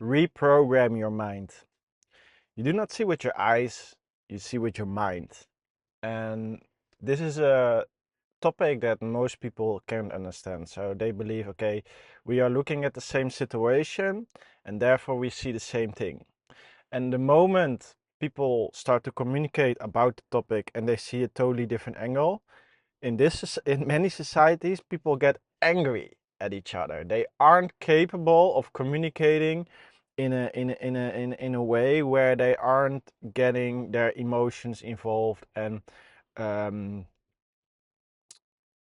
reprogram your mind. You do not see with your eyes, you see with your mind. And this is a topic that most people can't understand. So they believe, okay, we are looking at the same situation and therefore we see the same thing. And the moment people start to communicate about the topic and they see a totally different angle, in many societies, people get angry at each other. They aren't capable of communicating in a way where they aren't getting their emotions involved and um,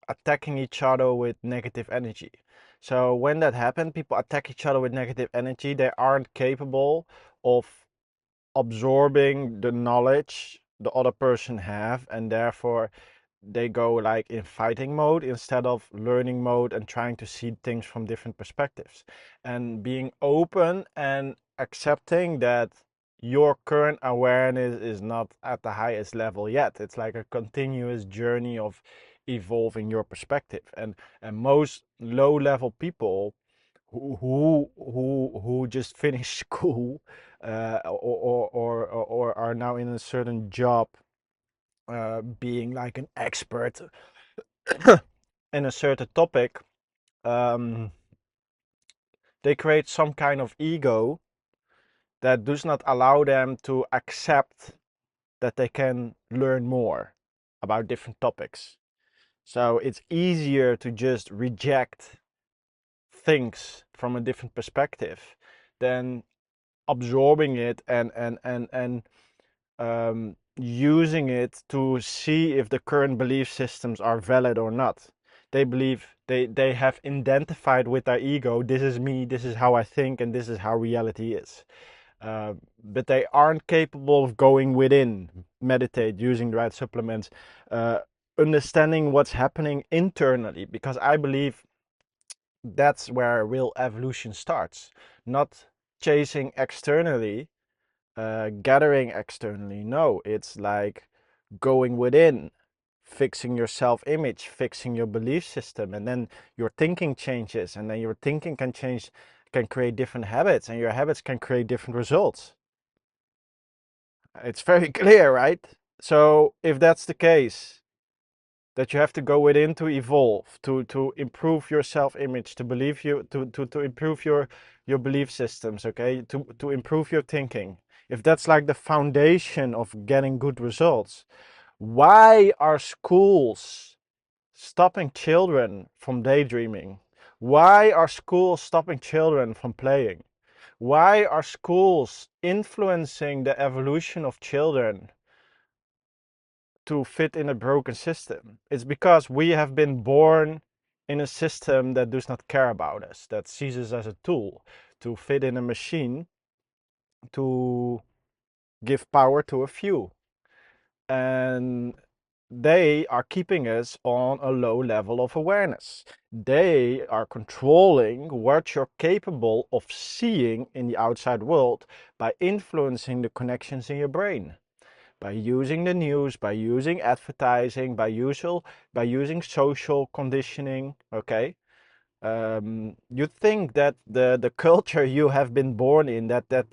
attacking each other with negative energy. So when that happens, people attack each other with negative energy. They aren't capable of absorbing the knowledge the other person have, and therefore they go like in fighting mode instead of learning mode and trying to see things from different perspectives and being open and accepting that your current awareness is not at the highest level yet. It's like a continuous journey of evolving your perspective, and most low level people who just finished school or are now in a certain job, being like an expert in a certain topic, um, they create some kind of ego that does not allow them to accept that they can learn more about different topics. So it's easier to just reject things from a different perspective than absorbing it and using it to see if the current belief systems are valid or not. They believe they have identified with their ego, this is me, this is how I think, and this is how reality is. But they aren't capable of going within, meditate, using the right supplements, uh, understanding what's happening internally, because I believe that's where real evolution starts. Not chasing externally, gathering externally. No, it's like going within, fixing your self image, fixing your belief system, and then your thinking changes, and then your thinking can change, can create different habits, and your habits can create different results. It's very clear, right? So, if that's the case, that you have to go within to evolve, to improve your self-image, to believe you to improve your belief systems, okay, to improve your thinking. If that's like the foundation of getting good results, why are schools stopping children from daydreaming? Why are schools stopping children from playing? Why are schools influencing the evolution of children to fit in a broken system? It's because we have been born in a system that does not care about us, that sees us as a tool to fit in a machine to give power to a few. And they are keeping us on a low level of awareness. They are controlling what you're capable of seeing in the outside world by influencing the connections in your brain, by using the news, by using advertising, by using social conditioning. Okay, you think that the culture you have been born in, that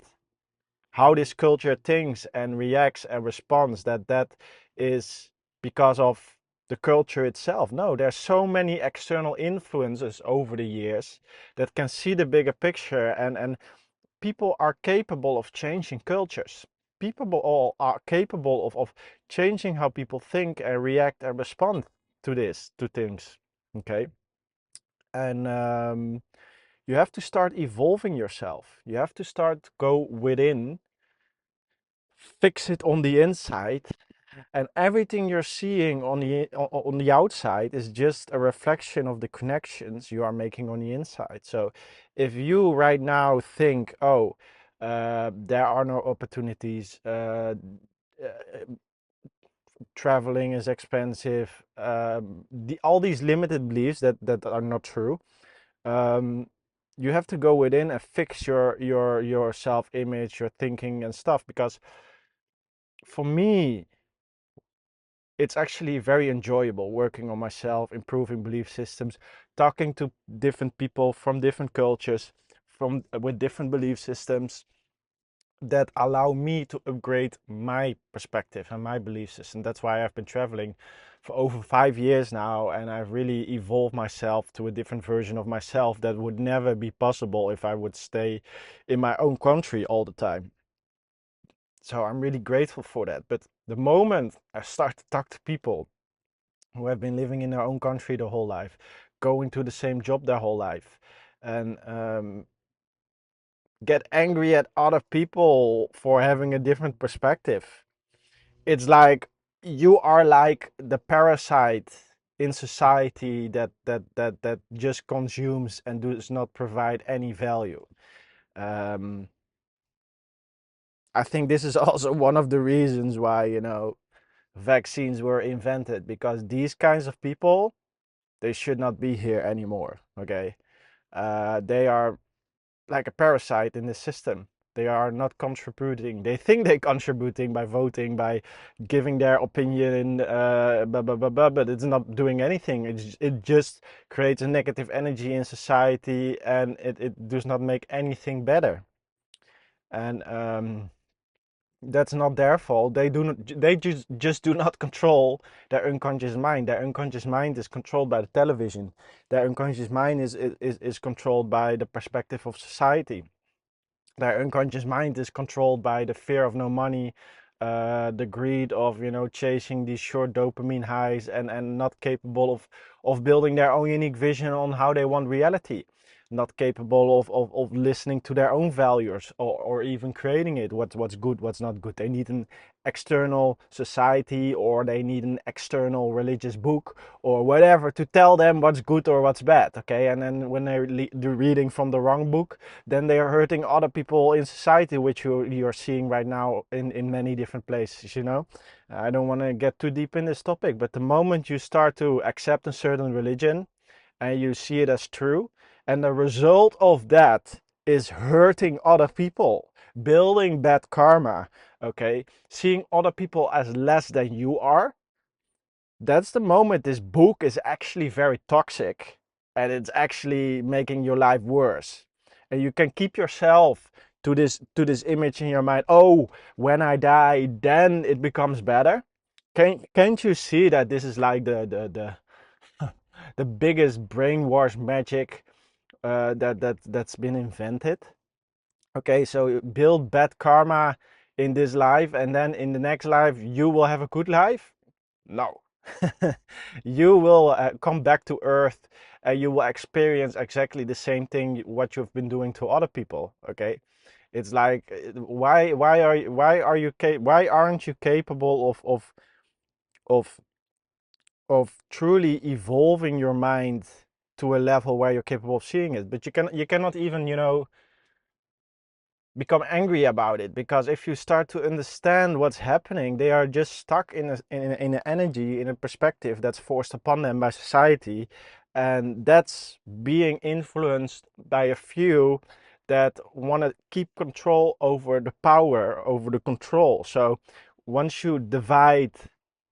how this culture thinks and reacts and responds, that is because of the culture itself. No, there's so many external influences over the years that can see the bigger picture, and people are capable of changing cultures. People all are capable of changing how people think and react and respond to things. Okay, and you have to start evolving yourself. You have to start go within, fix it on the inside, and everything you're seeing on the outside is just a reflection of the connections you are making on the inside. So if you right now think, oh, there are no opportunities, traveling is expensive, all these limited beliefs that are not true, um, you have to go within and fix your self image, your thinking and stuff. Because for me, it's actually very enjoyable working on myself, improving belief systems, talking to different people from different cultures, from with different belief systems that allow me to upgrade my perspective and my belief system. That's why I've been traveling for over 5 years now, and I've really evolved myself to a different version of myself that would never be possible if I would stay in my own country all the time. So I'm really grateful for that. But the moment I start to talk to people who have been living in their own country their whole life, going to the same job their whole life, and get angry at other people for having a different perspective, it's like you are like the parasite in society that just consumes and does not provide any value. Um, I think this is also one of the reasons why, vaccines were invented, because these kinds of people, they should not be here anymore. Okay, they are like a parasite in the system. They are not contributing. They think they're contributing by voting, by giving their opinion, blah, blah, blah, blah, but it's not doing anything. It just creates a negative energy in society, and it does not make anything better. And that's not their fault. They do not. They just do not control their unconscious mind. Their unconscious mind is controlled by the television. Their unconscious mind is controlled by the perspective of society. Their unconscious mind is controlled by the fear of no money, the greed of chasing these short dopamine highs, and not capable of building their own unique vision on how they want reality, not capable of listening to their own values, or even creating it, what's good, what's not good. They need an external society, or they need an external religious book or whatever to tell them what's good or what's bad. Okay, and then when they're reading from the wrong book, then they are hurting other people in society, which you're seeing right now in many different places. I don't want to get too deep in this topic, but the moment you start to accept a certain religion and you see it as true, and the result of that is hurting other people, building bad karma, okay, seeing other people as less than you are, that's the moment this book is actually very toxic, and it's actually making your life worse. And you can keep yourself to this image in your mind. Oh, when I die, then it becomes better. Can't you see that this is like the the biggest brainwash magic that's been invented? Okay, so build bad karma in this life, and then in the next life you will have a good life. No. You will come back to earth, and you will experience exactly the same thing what you've been doing to other people. Okay, it's like, why aren't you capable of of truly evolving your mind to a level where you're capable of seeing it? But you cannot even become angry about it, because if you start to understand what's happening, they are just stuck in an energy, in a perspective that's forced upon them by society, and that's being influenced by a few that want to keep control over the power, over the control. So once you divide,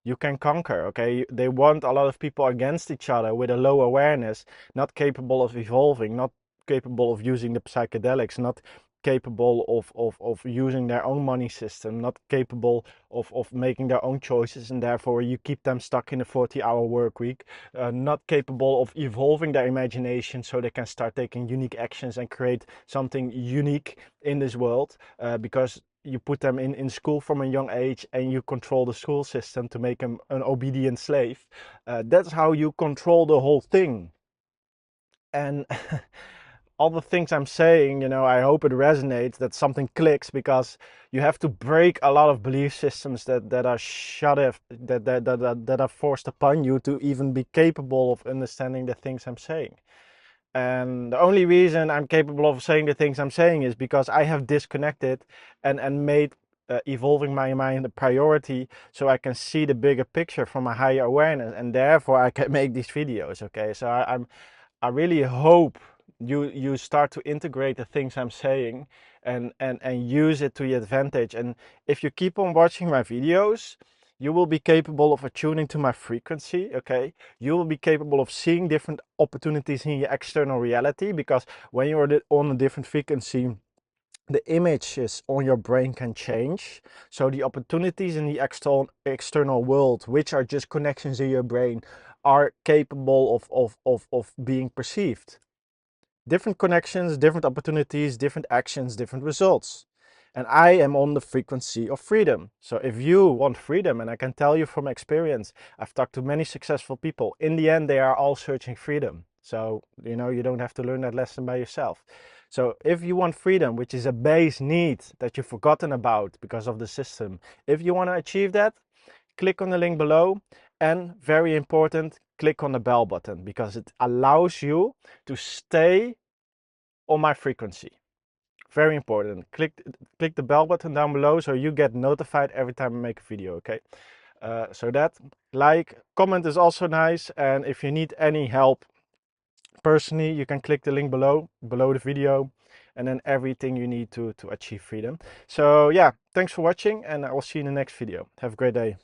you can conquer. Okay, they want a lot of people against each other with a low awareness, not capable of evolving, not capable of using the psychedelics, not capable of using their own money system, not capable of making their own choices, and therefore you keep them stuck in a 40-hour work week, not capable of evolving their imagination so they can start taking unique actions and create something unique in this world, because you put them in school from a young age, and you control the school system to make them an obedient slave. That's how you control the whole thing. And all the things I'm saying, I hope it resonates, that something clicks, because you have to break a lot of belief systems that are shut off, that are forced upon you to even be capable of understanding the things I'm saying. And the only reason I'm capable of saying the things I'm saying is because I have disconnected and made evolving my mind a priority, so I can see the bigger picture from a higher awareness, and therefore I can make these videos. Okay, so I really hope you start to integrate the things I'm saying, and use it to your advantage. And if you keep on watching my videos, You will be capable of attuning to my frequency, okay? You will be capable of seeing different opportunities in your external reality, because when you're on a different frequency, the images on your brain can change. So the opportunities in the external world, which are just connections in your brain, are capable of being perceived. Different connections, different opportunities, different actions, different results. And I am on the frequency of freedom. So if you want freedom, and I can tell you from experience, I've talked to many successful people. In the end, they are all searching freedom. So, you don't have to learn that lesson by yourself. So if you want freedom, which is a base need that you've forgotten about because of the system, if you want to achieve that, click on the link below. And very important, click on the bell button, because it allows you to stay on my frequency. Very important. Click the bell button down below so you get notified every time I make a video, okay? So that, comment is also nice. And if you need any help personally, you can click the link below the video, and then everything you need to achieve freedom. So yeah, thanks for watching, and I will see you in the next video. Have a great day.